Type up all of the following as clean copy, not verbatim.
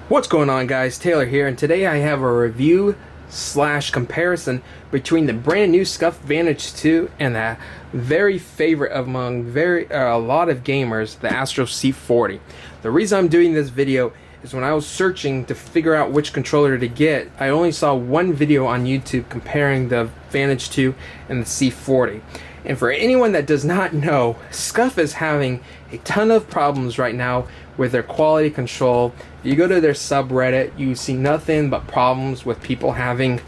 What's going on, guys? Taylor here, and today I have a review slash comparison between the brand new Scuff Vantage 2 and the very favorite among a lot of gamers, the Astro C40. The reason I'm doing this video is when I was searching to figure out which controller to get, I only saw one video on YouTube comparing the Vantage 2 and the C40. And for anyone that does not know, Scuff is having a ton of problems right now with their quality control. If you go to their subreddit, you see nothing but problems with people having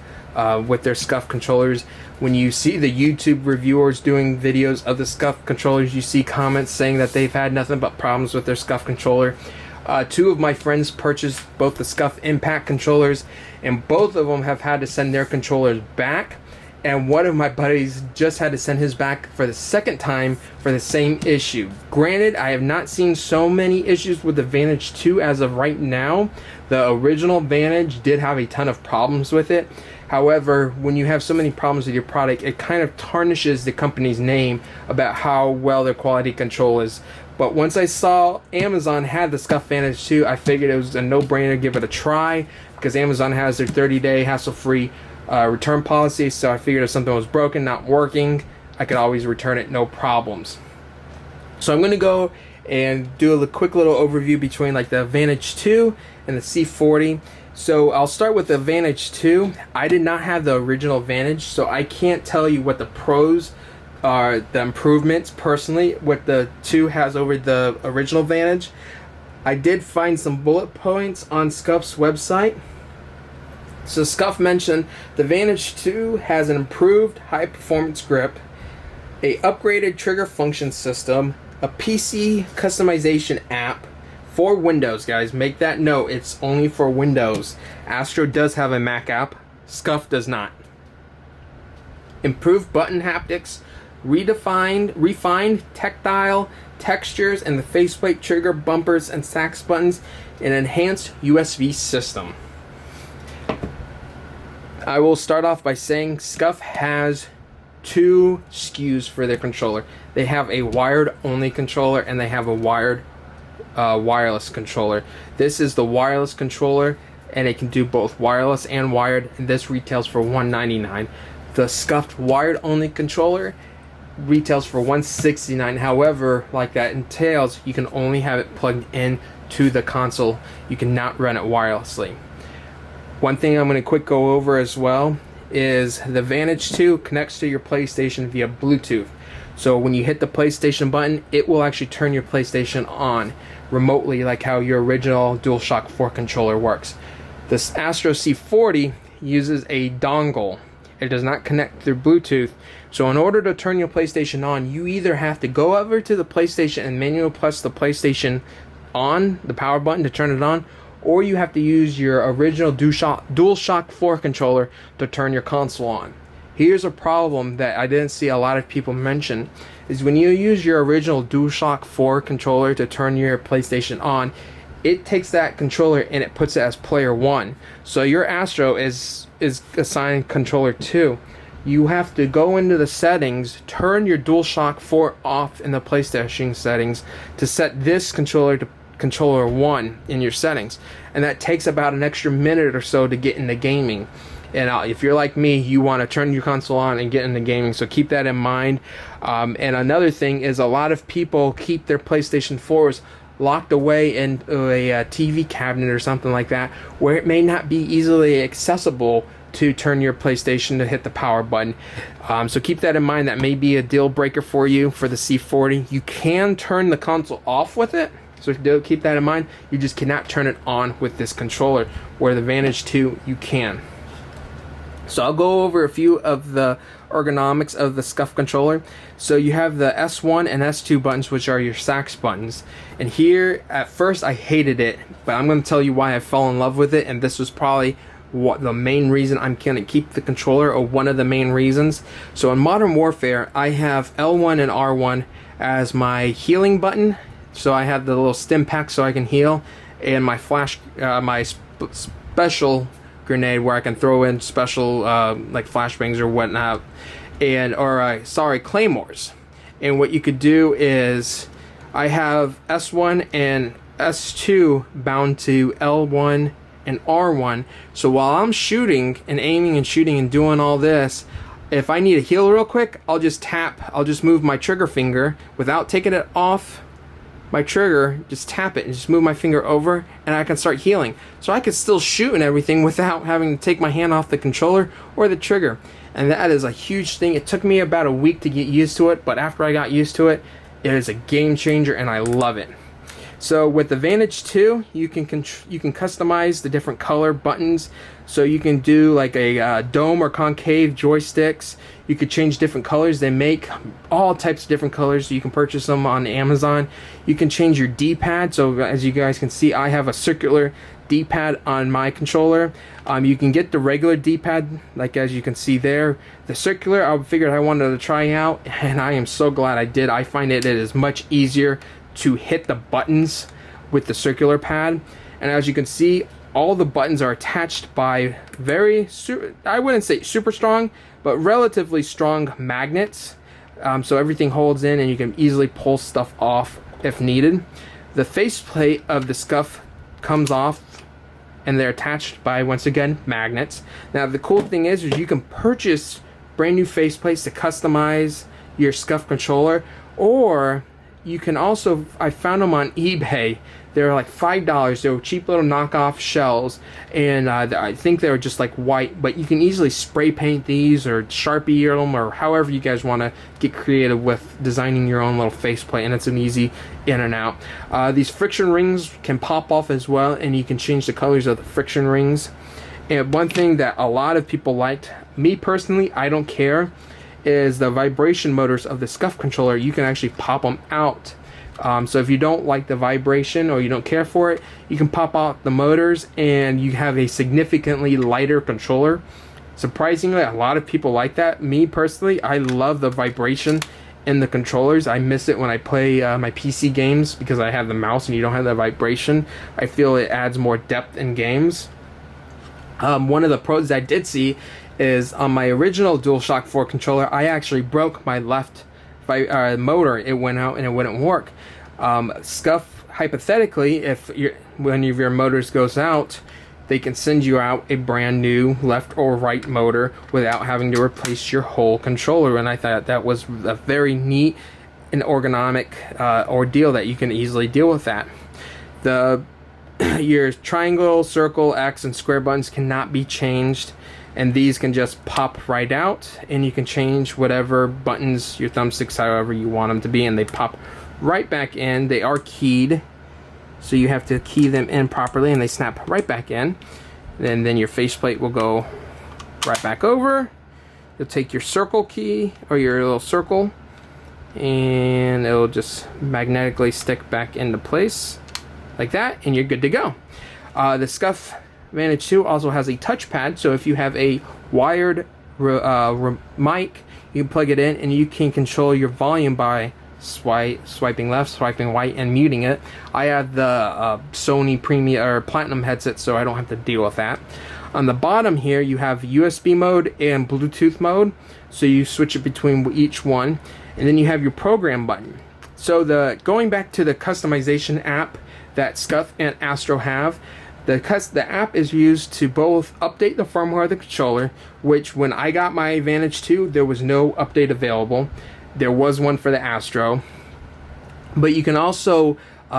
with their Scuff controllers. When you see the YouTube reviewers doing videos of the Scuff controllers, you see comments saying that they've had nothing but problems with their Scuff controller. Two of my friends purchased both the Scuff Impact controllers, and both of them have had to send their controllers back. And one of my buddies just had to send his back for the second time for the same issue. Granted, I have not seen so many issues with the Vantage 2 as of right now. The original Vantage did have a ton of problems with it. However, when you have so many problems with your product, it kind of tarnishes the company's name about how well their quality control is. But once I saw Amazon had the Scuff Vantage 2, I figured it was a no-brainer to give it a try, because Amazon has their 30-day hassle-free return policy. So I figured if something was broken, not working, I could always return it, no problems. So I'm going to go and do a quick little overview between like the Vantage 2 and the C40. So I'll start with the Vantage 2. I did not have the original Vantage, so I can't tell you what the pros are, the improvements personally, what the 2 has over the original Vantage. I did find some bullet points on Scuff's website. So Scuff mentioned the Vantage 2 has an improved high-performance grip, a upgraded trigger function system, a PC customization app for Windows, guys. Make that note, it's only for Windows. Astro does have a Mac app, Scuff does not. Improved button haptics, refined tactile textures and the faceplate trigger bumpers and sax buttons, an enhanced USB system. I will start off by saying Scuff has two SKUs for their controller. They have a wired only controller and they have a wired wireless controller. This is the wireless controller, and it can do both wireless and wired, and this retails for $199. The Scuffed wired only controller retails for $169. However, like that entails, you can only have it plugged in to the console. You cannot run it wirelessly. One thing I'm going to quick go over as well is the Vantage 2 connects to your PlayStation via Bluetooth. So when you hit the PlayStation button, it will actually turn your PlayStation on remotely, like how your original DualShock 4 controller works. This Astro C40 uses a dongle. It does not connect through Bluetooth. So in order to turn your PlayStation on, you either have to go over to the PlayStation and manually press the PlayStation on, the power button to turn it on, or you have to use your original DualShock 4 controller to turn your console on. Here's a problem that I didn't see a lot of people mention, is when you use your original DualShock 4 controller to turn your PlayStation on, it takes that controller and it puts it as player 1. So your Astro is assigned controller 2. You have to go into the settings, turn your DualShock 4 off in the PlayStation settings to set this controller to controller 1 in your settings, and that takes about an extra minute or so to get into gaming. And if you're like me, you want to turn your console on and get into gaming, so keep that in mind. And another thing is, a lot of people keep their PlayStation 4s locked away in a TV cabinet or something like that, where it may not be easily accessible to turn your PlayStation to hit the power button. So keep that in mind. That may be a deal breaker for you for the C40. You can turn the console off with it, so keep that in mind. You just cannot turn it on with this controller, where the Vantage 2 you can. So I'll go over a few of the ergonomics of the Scuff controller. So you have the S1 and S2 buttons, which are your sax buttons. And here, at first I hated it, but I'm going to tell you why I fell in love with it, and this was probably the main reason I'm going to keep the controller, or one of the main reasons. So in Modern Warfare, I have L1 and R1 as my healing button. So I have the little stim pack so I can heal, and my special grenade where I can throw in special like flashbangs or whatnot, and claymores. And what you could do is, I have S1 and S2 bound to L1 and R1. So while I'm shooting and aiming and shooting and doing all this, if I need to heal real quick, I'll just move my trigger finger without taking it off my trigger, just tap it and just move my finger over, and I can start healing. So I can still shoot and everything without having to take my hand off the controller or the trigger. And that is a huge thing. It took me about a week to get used to it, but after I got used to it, it is a game changer and I love it. So with the Vantage 2, you can customize the different color buttons. So you can do like a dome or concave joysticks. You could change different colors. They make all types of different colors. You can purchase them on Amazon. You can change your D-pad. So as you guys can see, I have a circular D-pad on my controller. You can get the regular D-pad, like as you can see there. The circular, I figured I wanted to try out, and I am so glad I did. I find it is much easier to hit the buttons with the circular pad, and as you can see, all the buttons are attached by I wouldn't say super strong, but relatively strong magnets. So everything holds in and you can easily pull stuff off if needed. The faceplate of the Scuff comes off and they're attached by, once again, magnets. Now the cool thing is you can purchase brand new faceplates to customize your Scuff controller, or you can also, I found them on eBay. They're like $5. They were cheap little knockoff shells, and I think they were just like white, but you can easily spray paint these or Sharpie them, or however you guys want to get creative with designing your own little faceplate, and it's an easy in and out. These friction rings can pop off as well, and you can change the colors of the friction rings. And one thing that a lot of people liked, me personally, I don't care, is the vibration motors of the Scuff controller. You can actually pop them out. So if you don't like the vibration or you don't care for it, you can pop out the motors and you have a significantly lighter controller. Surprisingly, a lot of people like that. Me personally, I love the vibration in the controllers. I miss it when I play my PC games because I have the mouse and you don't have the vibration. I feel it adds more depth in games. One of the pros I did see is on my original DualShock 4 controller, I actually broke my left motor. It went out and it wouldn't work. Scuff, hypothetically, if one of your motors goes out, they can send you out a brand new left or right motor without having to replace your whole controller. And I thought that was a very neat and ergonomic ordeal that you can easily deal with that. Your triangle, circle, X, and square buttons cannot be changed, and these can just pop right out, and you can change whatever buttons, your thumbsticks, however you want them to be, and they pop right back in. They are keyed, so you have to key them in properly, and they snap right back in. And then your faceplate will go right back over. You'll take your circle key, or your little circle, and it'll just magnetically stick back into place like that, and you're good to go. The Scuff Vantage 2 also has a touchpad, so if you have a wired mic, you can plug it in and you can control your volume by swiping left, swiping right, and muting it. I have the Sony Premium or Platinum headset, so I don't have to deal with that. On the bottom here, you have USB mode and Bluetooth mode, so you switch it between each one, and then you have your program button. So going back to the customization app that Scuff and Astro have, the app is used to both update the firmware of the controller, which when I got my Vantage 2, there was no update available. There was one for the Astro, but you can also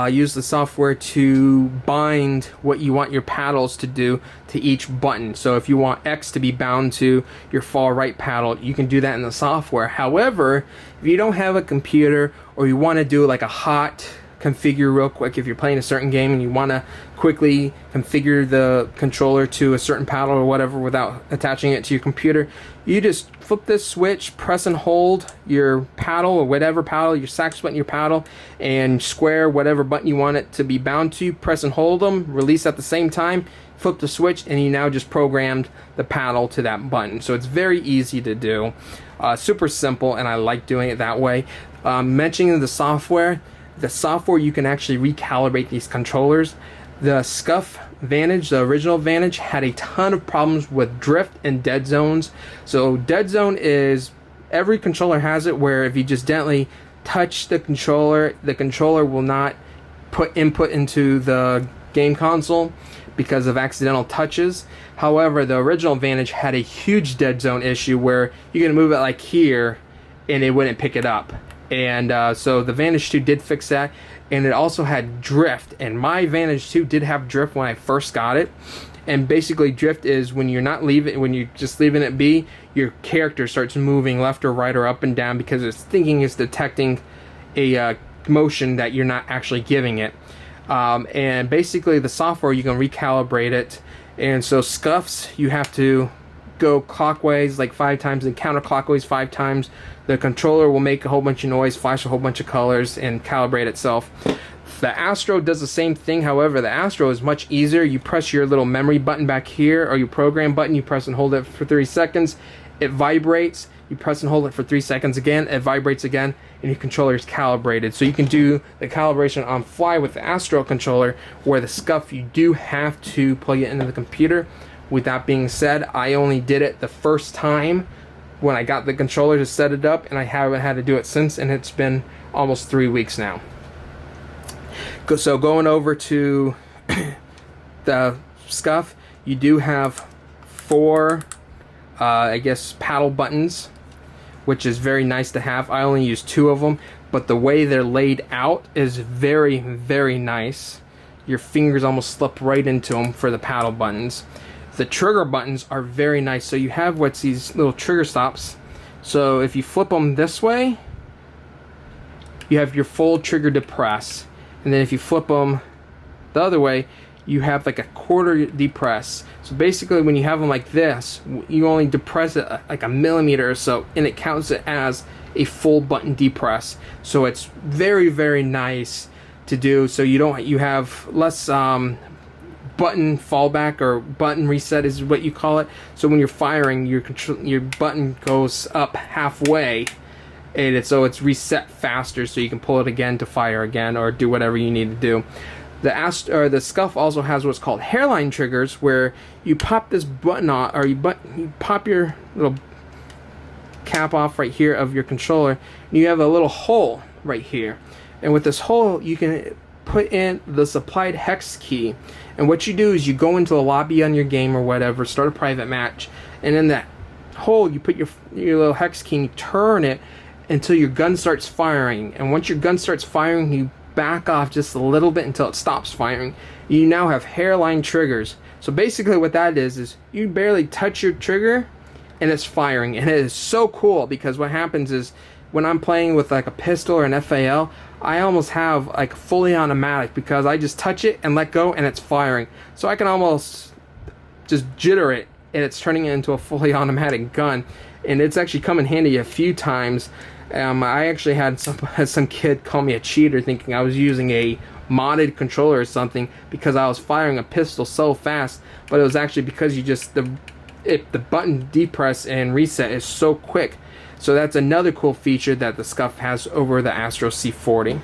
use the software to bind what you want your paddles to do to each button. So if you want X to be bound to your far right paddle, you can do that in the software. However, if you don't have a computer, or you want to do like a hot configure real quick, if you're playing a certain game and you want to quickly configure the controller to a certain paddle or whatever without attaching it to your computer, you just flip this switch, press and hold your paddle or whatever paddle, your sax button, your paddle, and square whatever button you want it to be bound to, press and hold them, release at the same time, flip the switch, and you now just programmed the paddle to that button. So it's very easy to do, super simple, and I like doing it that way. Mentioning the software, you can actually recalibrate these controllers. The Scuff Vantage, the original Vantage, had a ton of problems with drift and dead zones. So dead zone is, every controller has it, where if you just gently touch the controller will not put input into the game console because of accidental touches. However, the original Vantage had a huge dead zone issue where you're going to move it like here and it wouldn't pick it up. And so the Vantage 2 did fix that, and it also had drift. And my Vantage 2 did have drift when I first got it. And basically, drift is when you're not leaving, when you're just leaving it be, your character starts moving left or right or up and down because it's thinking it's detecting a motion that you're not actually giving it. And basically, the software, you can recalibrate it. And so scuffs, you have to go clockwise like 5 times and counterclockwise 5 times. The controller will make a whole bunch of noise, flash a whole bunch of colors, and calibrate itself. The Astro does the same thing. However, the Astro is much easier. You press your little memory button back here, or your program button. You press and hold it for 30 seconds. It vibrates. You press and hold it for 3 seconds again. It vibrates again, and your controller is calibrated. So you can do the calibration on fly with the Astro controller, where the Scuff, you do have to plug it into the computer. With that being said, I only did it the first time when I got the controller to set it up, and I haven't had to do it since, and it's been almost 3 weeks now. So going over to the Scuff, you do have 4, I guess, paddle buttons, which is very nice to have. I only use 2 of them, but the way they're laid out is very, very nice. Your fingers almost slip right into them for the paddle buttons. The trigger buttons are very nice. So you have what's these little trigger stops. So if you flip them this way, you have your full trigger depress. And then if you flip them the other way, you have like a quarter depress. So basically when you have them like this, you only depress it like a millimeter or so, and it counts it as a full button depress. So it's very, very nice to do. So you have less button fallback, or button reset is what you call it. So when you're firing, your button goes up halfway, and it's reset faster, so you can pull it again to fire again or do whatever you need to do. The Scuff also has what's called hairline triggers, where you pop this button on, or you pop your little cap off right here of your controller, and you have a little hole right here. And with this hole, you can put in the supplied hex key. And what you do is you go into a lobby on your game or whatever, start a private match, and in that hole you put your little hex key and you turn it until your gun starts firing. And once your gun starts firing, you back off just a little bit until it stops firing. You now have hairline triggers. So basically what that is you barely touch your trigger and it's firing. And it is so cool, because what happens is when I'm playing with like a pistol or an FAL, I almost have like fully automatic, because I just touch it and let go and it's firing. So I can almost just jitter it and it's turning it into a fully automatic gun. And it's actually come in handy a few times. I actually had some kid call me a cheater, thinking I was using a modded controller or something because I was firing a pistol so fast, but it was actually because the button depress and reset is so quick. So that's another cool feature that the Scuff has over the Astro C40.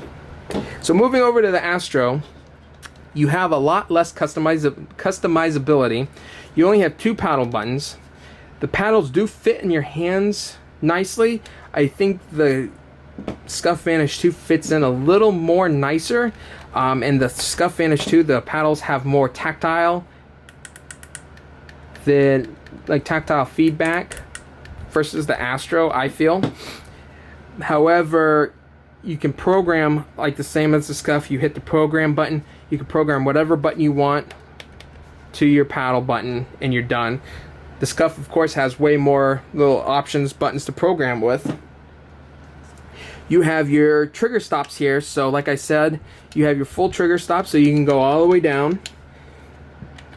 So moving over to the Astro, you have a lot less customizability. You only have 2 paddle buttons. The paddles do fit in your hands nicely. I think the Scuff Vantage 2 fits in a little more nicer. And the Scuff Vantage 2, the paddles have more tactile feedback versus the Astro, I feel. However, you can program like the same as the Scuff. You hit the program button, you can program whatever button you want to your paddle button, and you're done. The Scuff, of course, has way more little options, buttons to program with. You have your trigger stops here. So like I said, you have your full trigger stop, so you can go all the way down,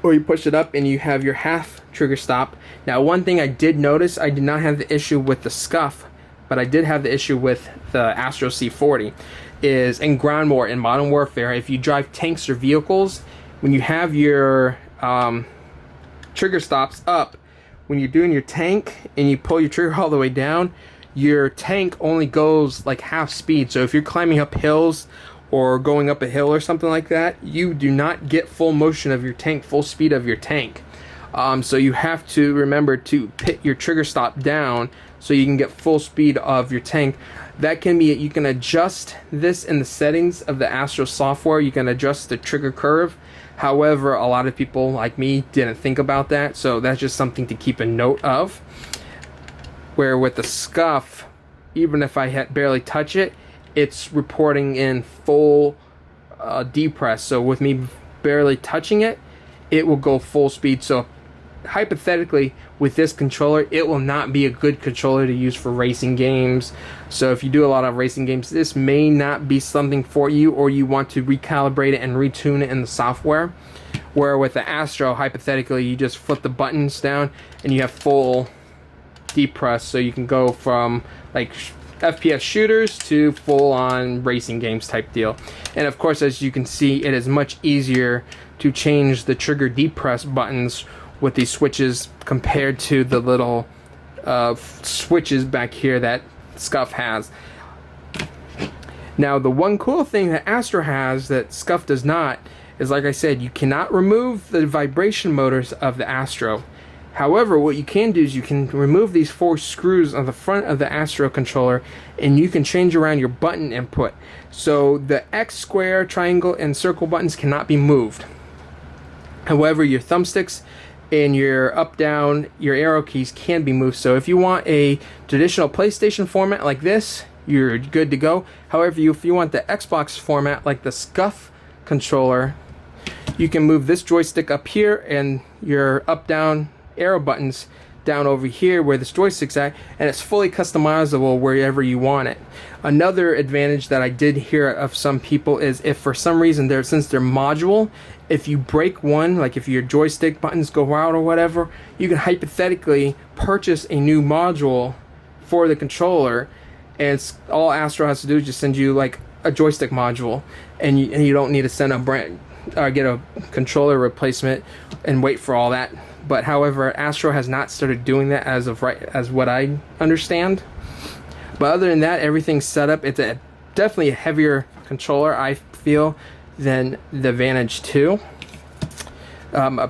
or you push it up and you have your half trigger stop. Now, one thing I did notice, I did not have the issue with the Scuff, but I did have the issue with the Astro C40, is in ground war, in Modern Warfare, if you drive tanks or vehicles, when you have your trigger stops up, when you're doing your tank and you pull your trigger all the way down, your tank only goes like half speed. So if you're climbing up hills or going up a hill or something like that, you do not get full motion of your tank, full speed of your tank. So you have to remember to put your trigger stop down so you can get full speed of your tank. That can be, you can adjust this in the settings of the Astro software. You can adjust the trigger curve. However, a lot of people like me didn't think about that, so that's just something to keep a note of. Where with the Scuff, even if I barely touch it, it's reporting in full depress. So with me barely touching it, it will go full speed. So hypothetically, with this controller, it will not be a good controller to use for racing games. So if you do a lot of racing games, this may not be something for you, or you want to recalibrate it and retune it in the software. Where with the Astro, hypothetically, you just flip the buttons down and you have full depress, so you can go from like FPS shooters to full-on racing games type deal. And of course, as you can see, it is much easier to change the trigger depress buttons with these switches compared to the little switches back here that Scuff has. Now, the one cool thing that Astro has that Scuff does not is, like I said, you cannot remove the vibration motors of the Astro. However, what you can do is you can remove these 4 screws on the front of the Astro controller, and you can change around your button input. So the X, square, triangle, and circle buttons cannot be moved. However, your thumbsticks and your up, down, your arrow keys can be moved. So if you want a traditional PlayStation format like this, you're good to go. However, if you want the Xbox format like the Scuff controller, you can move this joystick up here and your up, down arrow buttons down over here where this joystick's at, and it's fully customizable wherever you want it. Another advantage that I did hear of some people is if for some reason since they're module, if you break one, like if your joystick buttons go out or whatever, you can hypothetically purchase a new module for the controller, and all Astro has to do is just send you like a joystick module, and you don't need to send get a controller replacement and wait for all that. But however, Astro has not started doing that as what I understand. But other than that, everything's set up. It's definitely a heavier controller, I feel, than the Vantage 2.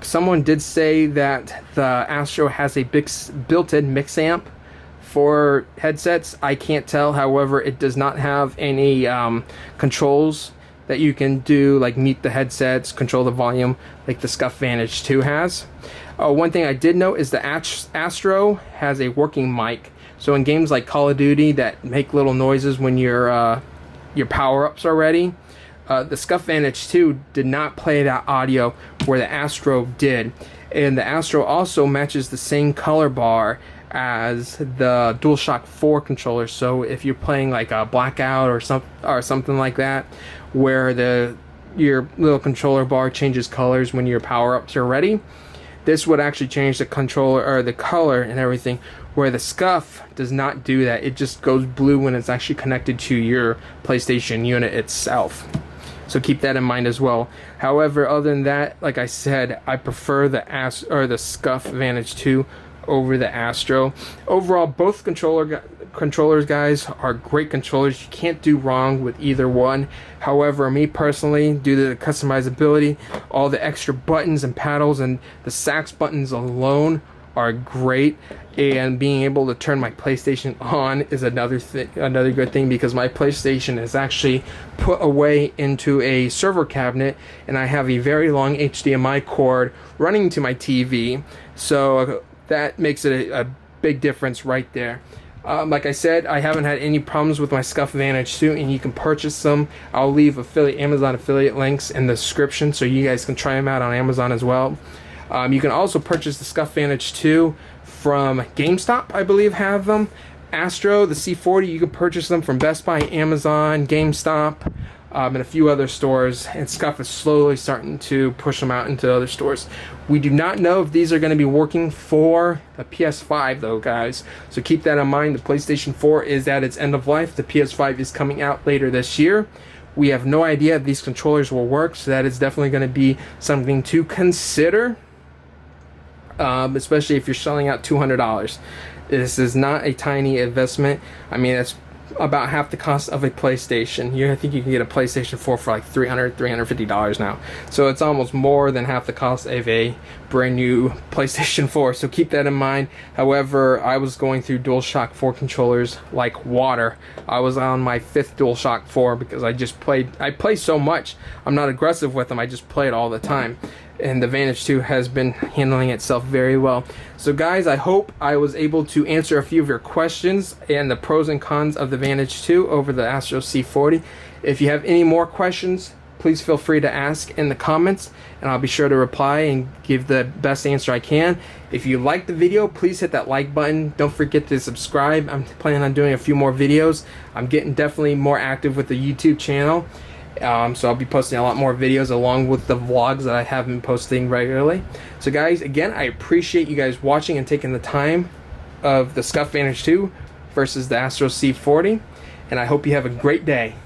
Someone did say that the Astro has a big built-in mix amp for headsets. I can't tell. However, it does not have any controls that you can do, like mute the headsets, control the volume, like the Scuff Vantage 2 has. One thing I did note is the Astro has a working mic. So in games like Call of Duty that make little noises when your power-ups are ready, the Scuff Vantage 2 did not play that audio where the Astro did. And the Astro also matches the same color bar as the DualShock 4 controller. So if you're playing like a Blackout or something like that, where your little controller bar changes colors when your power-ups are ready, this would actually change the controller or the color and everything, where the Scuff does not do that. It just goes blue when it's actually connected to your PlayStation unit itself. So keep that in mind as well. However, other than that, like I said, I prefer the Scuff Vantage 2 over the Astro. Overall, both controllers, guys, are great controllers. You can't do wrong with either one. However, me personally, due to the customizability, all the extra buttons and paddles and the sax buttons alone are great, and being able to turn my PlayStation on is another good thing, because my PlayStation is actually put away into a server cabinet, and I have a very long HDMI cord running to my TV, so that makes it a big difference right there. Like I said, I haven't had any problems with my Scuff Vantage 2, and you can purchase them. I'll leave Amazon affiliate links in the description so you guys can try them out on Amazon as well. You can also purchase the Scuff Vantage 2 from GameStop, I believe, have them. Astro, the C40, you can purchase them from Best Buy, Amazon, GameStop, and a few other stores. And Scuff is slowly starting to push them out into other stores. We do not know if these are going to be working for the PS5, though, guys. So keep that in mind. The PlayStation 4 is at its end of life. The PS5 is coming out later this year. We have no idea if these controllers will work, so that is definitely going to be something to consider. Especially if you're selling out $200. This is not a tiny investment. I mean, about half the cost of a PlayStation. I think you can get a PlayStation 4 for like $350 now. So it's almost more than half the cost of a brand new PlayStation 4. So keep that in mind. However, I was going through DualShock 4 controllers like water. I was on my 5th DualShock 4 because I play so much. I'm not aggressive with them, I just play it all the time. And the Vantage 2 has been handling itself very well. So guys, I hope I was able to answer a few of your questions and the pros and cons of the Vantage 2 over the Astro C40. If you have any more questions, please feel free to ask in the comments, and I'll be sure to reply and give the best answer I can. If you like the video, please hit that like button. Don't forget to subscribe. I'm planning on doing a few more videos. I'm getting definitely more active with the YouTube channel. So I'll be posting a lot more videos along with the vlogs that I have been posting regularly. So guys, again, I appreciate you guys watching and taking the time of the Scuff Vantage 2 versus the Astro C40, and I hope you have a great day.